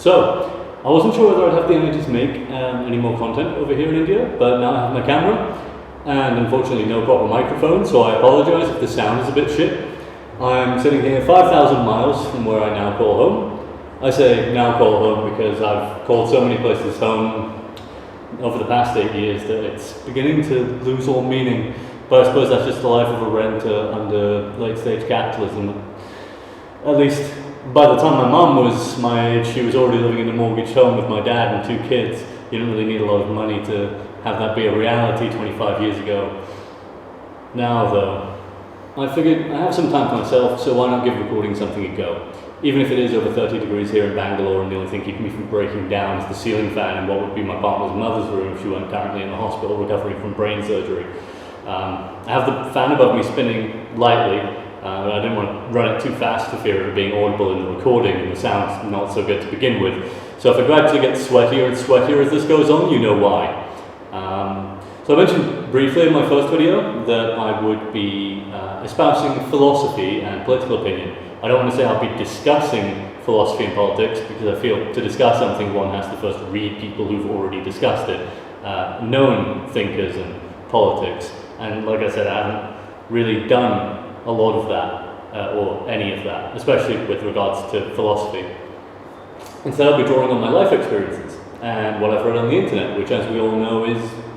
So, I wasn't sure whether I'd have the energy to make any more content over here in India, but now I have my camera, and unfortunately no proper microphone, so I apologise if the sound is a bit shit. I'm sitting here 5,000 miles from where I now call home. I say now call home because I've called so many places home over the past 8 years that it's beginning to lose all meaning. But I suppose that's just the life of a renter under late-stage capitalism. At least by the time my mum was my age, she was already living in a mortgaged home with my dad and 2 kids. You didn't really need a lot of money to have that be a reality 25 years ago. Now though, I figured I have some time to myself, so why not give recording something a go? Even if it is over 30 degrees here in Bangalore and the only thing keeping me from breaking down is the ceiling fan in what would be my partner's mother's room if she weren't currently in the hospital recovering from brain surgery. I have the fan above me spinning lightly, but I didn't want to run it too fast for fear of it being audible in the recording and the sound's not so good to begin with. So if I gradually get sweatier and sweatier as this goes on, you know why. So I mentioned briefly in my first video that I would be espousing philosophy and political opinion. I don't want to say I'll be discussing philosophy and politics because I feel to discuss something one has to first read people who've already discussed it, known thinkers and politics. And like I said, I haven't really done a lot of that, or any of that, especially with regards to philosophy. Instead I'll be drawing on my life experiences and what I've read on the internet, which as we all know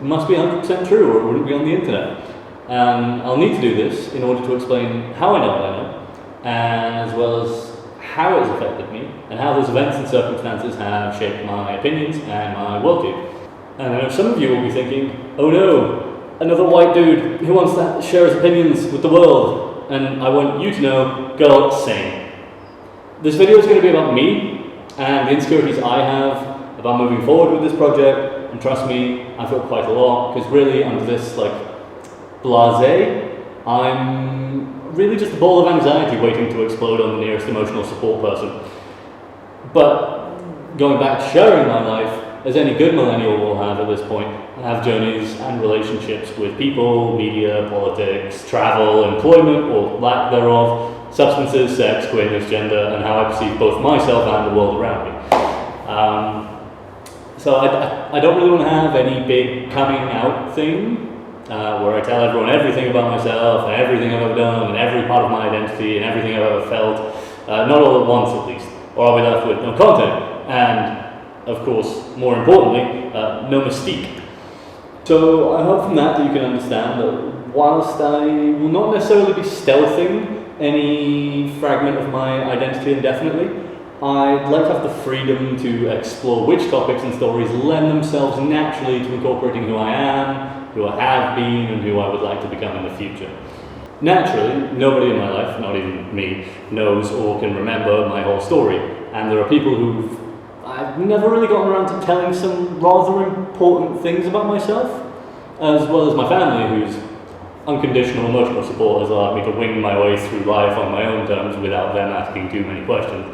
must be 100% true or it wouldn't be on the internet. And I'll need to do this in order to explain how I know what I know, as well as how it's affected me, and how those events and circumstances have shaped my opinions and my worldview. And I know some of you will be thinking, oh no, another white dude who wants to share his opinions with the world. And I want you to know, girl, same. This video is going to be about me and the insecurities I have about moving forward with this project. And trust me, I feel quite a lot, because really under this blasé, I'm really just a ball of anxiety waiting to explode on the nearest emotional support person. But going back to sharing my life, as any good millennial will have at this point, I have journeys and relationships with people, media, politics, travel, employment or lack thereof, substances, sex, queerness, gender, and how I perceive both myself and the world around me. So I don't really want to have any big coming out thing where I tell everyone everything about myself and everything I've ever done and every part of my identity and everything I've ever felt, not all at once at least, or I'll be left with no content and, of course, more importantly, no mystique. So I hope from that you can understand that whilst I will not necessarily be stealthing any fragment of my identity indefinitely, I'd like to have the freedom to explore which topics and stories lend themselves naturally to incorporating who I am, who I have been, and who I would like to become in the future. Naturally, nobody in my life, not even me, knows or can remember my whole story, and there are people I've never really gotten around to telling some rather important things about myself, as well as my family, whose unconditional emotional support has allowed me to wing my way through life on my own terms without them asking too many questions.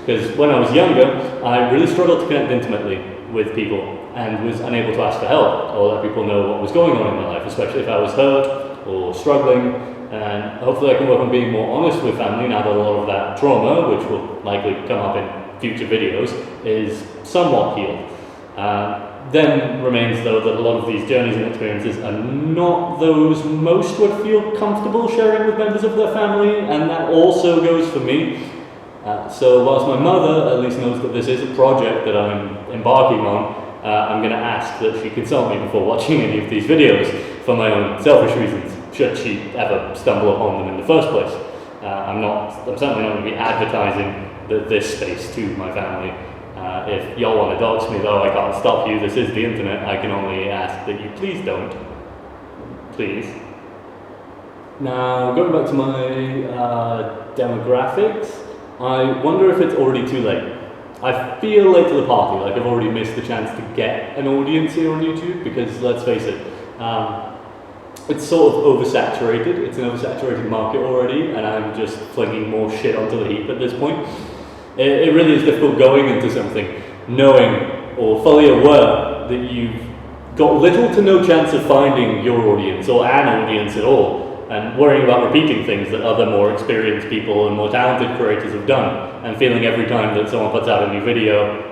Because when I was younger, I really struggled to connect intimately with people and was unable to ask for help or let people know what was going on in my life, especially if I was hurt or struggling. And hopefully I can work on being more honest with family now that a lot of that trauma, which will likely come up in future videos, is somewhat healed. Then remains though that a lot of these journeys and experiences are not those most would feel comfortable sharing with members of their family, and that also goes for me. So whilst my mother at least knows that this is a project that I'm embarking on, I'm going to ask that she consult me before watching any of these videos for my own selfish reasons, should she ever stumble upon them in the first place. I'm certainly not going to be advertising this space to my family. If y'all want to dox me though, I can't stop you, this is the internet, I can only ask that you please don't. Please. Now, going back to my demographics, I wonder if it's already too late. I feel late to the party, like I've already missed the chance to get an audience here on YouTube, because let's face it, it's sort of oversaturated. It's an oversaturated market already, and I'm just flinging more shit onto the heap at this point. It really is difficult going into something knowing or fully aware that you've got little to no chance of finding your audience or an audience at all. and worrying about repeating things that other more experienced people and more talented creators have done, and feeling every time that someone puts out a new video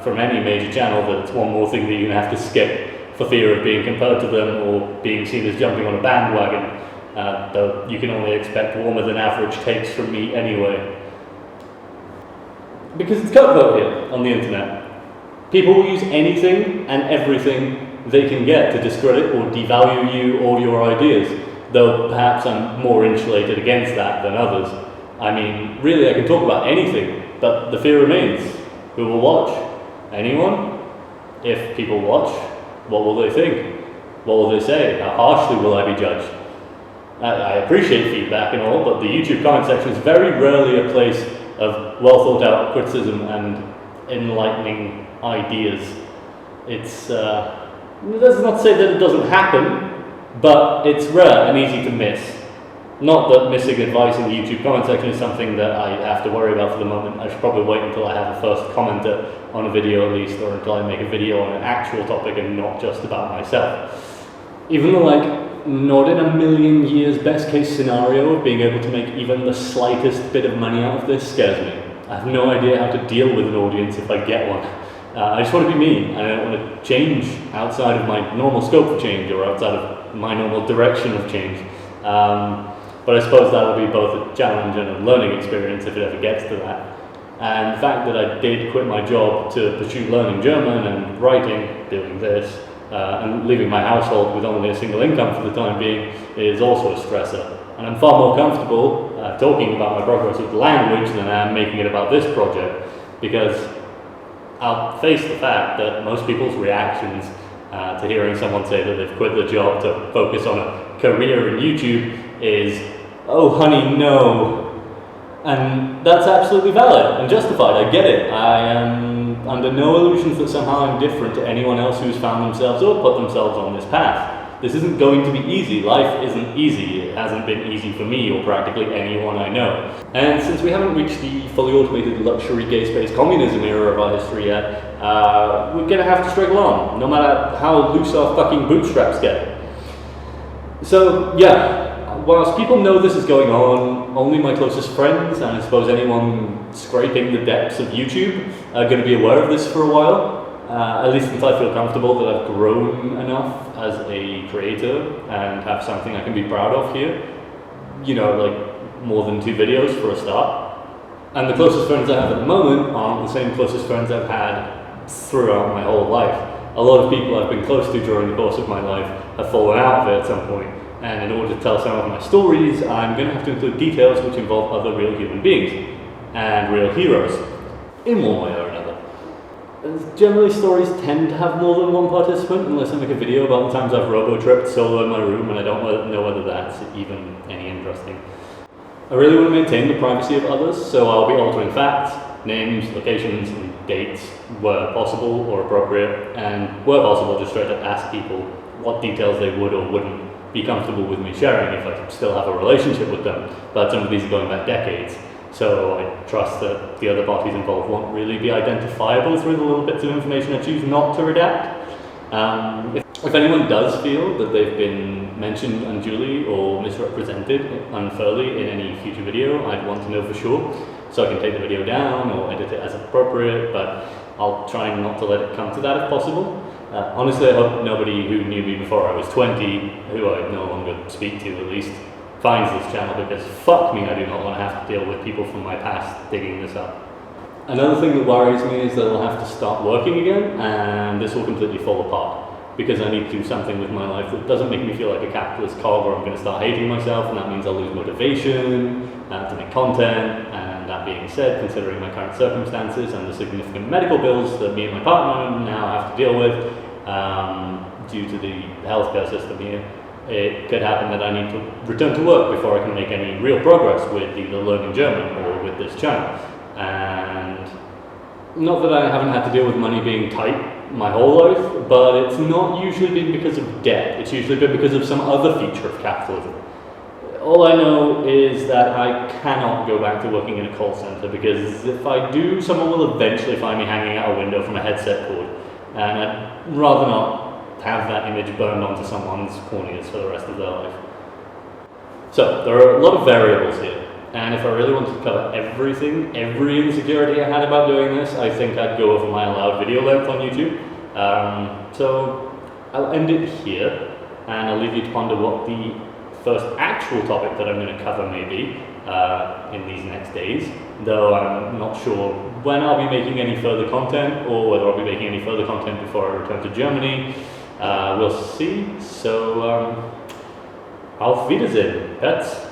from any major channel that it's one more thing that you're going to have to skip for fear of being compared to them or being seen as jumping on a bandwagon, though you can only expect warmer than average takes from me anyway. Because it's cutthroat here on the internet. People will use anything and everything they can get to discredit or devalue you or your ideas, though perhaps I'm more insulated against that than others. I mean, really I can talk about anything, but the fear remains. Who will watch? Anyone? If people watch, what will they think? What will they say? How harshly will I be judged? I appreciate feedback and all, but the YouTube comment section is very rarely a place of well thought out criticism and enlightening ideas. It's, that's not to say that it doesn't happen, but it's rare and easy to miss. Not that missing advice in the YouTube comment section is something that I have to worry about for the moment. I should probably wait until I have a first commenter on a video at least, or until I make a video on an actual topic and not just about myself. Even though, like, not in a million years best case scenario of being able to make even the slightest bit of money out of this scares me. I have no idea how to deal with an audience if I get one. I just want to be me. I don't want to change outside of my normal scope of change or outside of my normal direction of change. But I suppose that will be both a challenge and a learning experience if it ever gets to that. And the fact that I did quit my job to pursue learning German and writing, doing this, and leaving my household with only a single income for the time being is also a stressor. And I'm far more comfortable talking about my progress with language than I am making it about this project, because I'll face the fact that most people's reactions to hearing someone say that they've quit their job to focus on a career in YouTube is, "Oh honey, no." And that's absolutely valid and justified, I get it. I am under no illusions that somehow I'm different to anyone else who's found themselves or put themselves on this path. This isn't going to be easy. Life isn't easy. It hasn't been easy for me or practically anyone I know. And since we haven't reached the fully automated luxury gay space communism era of our history yet, we're gonna have to struggle on, no matter how loose our fucking bootstraps get. So yeah, whilst people know this is going on, only my closest friends, and I suppose anyone scraping the depths of YouTube, are going to be aware of this for a while. At least until I feel comfortable that I've grown enough as a creator and have something I can be proud of here. You know, like more than 2 videos for a start. And the closest friends I have at the moment aren't the same closest friends I've had throughout my whole life. A lot of people I've been close to during the course of my life have fallen out of it at some point. And in order to tell some of my stories, I'm going to have to include details which involve other real human beings and real heroes, in one way or another. Generally, stories tend to have more than one participant, unless I make a video about the times I've robo-tripped solo in my room, and I don't know whether that's even any interesting. I really want to maintain the privacy of others, so I'll be altering facts, names, locations, and dates where possible or appropriate, and where possible just try to ask people what details they would or wouldn't be comfortable with me sharing if I still have a relationship with them. But some of these are going back decades, so I trust that the other parties involved won't really be identifiable through the little bits of information I choose not to redact. If anyone does feel that they've been mentioned unduly or misrepresented unfairly in any future video, I'd want to know for sure, so I can take the video down or edit it as appropriate, but I'll try not to let it come to that if possible. Honestly, I hope nobody who knew me before I was 20, who I no longer speak to at least, finds this channel, because fuck me, I do not want to have to deal with people from my past digging this up. Another thing that worries me is that I'll have to start working again, and this will completely fall apart, because I need to do something with my life that doesn't make me feel like a capitalist cog, or I'm going to start hating myself, and that means I'll lose motivation to make content. And that being said, considering my current circumstances and the significant medical bills that me and my partner now have to deal with due to the healthcare system here, it could happen that I need to return to work before I can make any real progress with either learning German or with this channel. And not that I haven't had to deal with money being tight my whole life, but it's not usually been because of debt. It's usually been because of some other feature of capitalism. All I know is that I cannot go back to working in a call center, because if I do, someone will eventually find me hanging out a window from a headset cord, and I'd rather not have that image burned onto someone's corneas for the rest of their life. So there are a lot of variables here, and if I really wanted to cover everything, every insecurity I had about doing this, I think I'd go over my allowed video length on YouTube. So I'll end it here, and I'll leave you to ponder what the first actual topic that I'm going to cover may be in these next days, though I'm not sure when I'll be making any further content, or whether I'll be making any further content before I return to Germany. We'll see. So, auf Wiedersehen. That's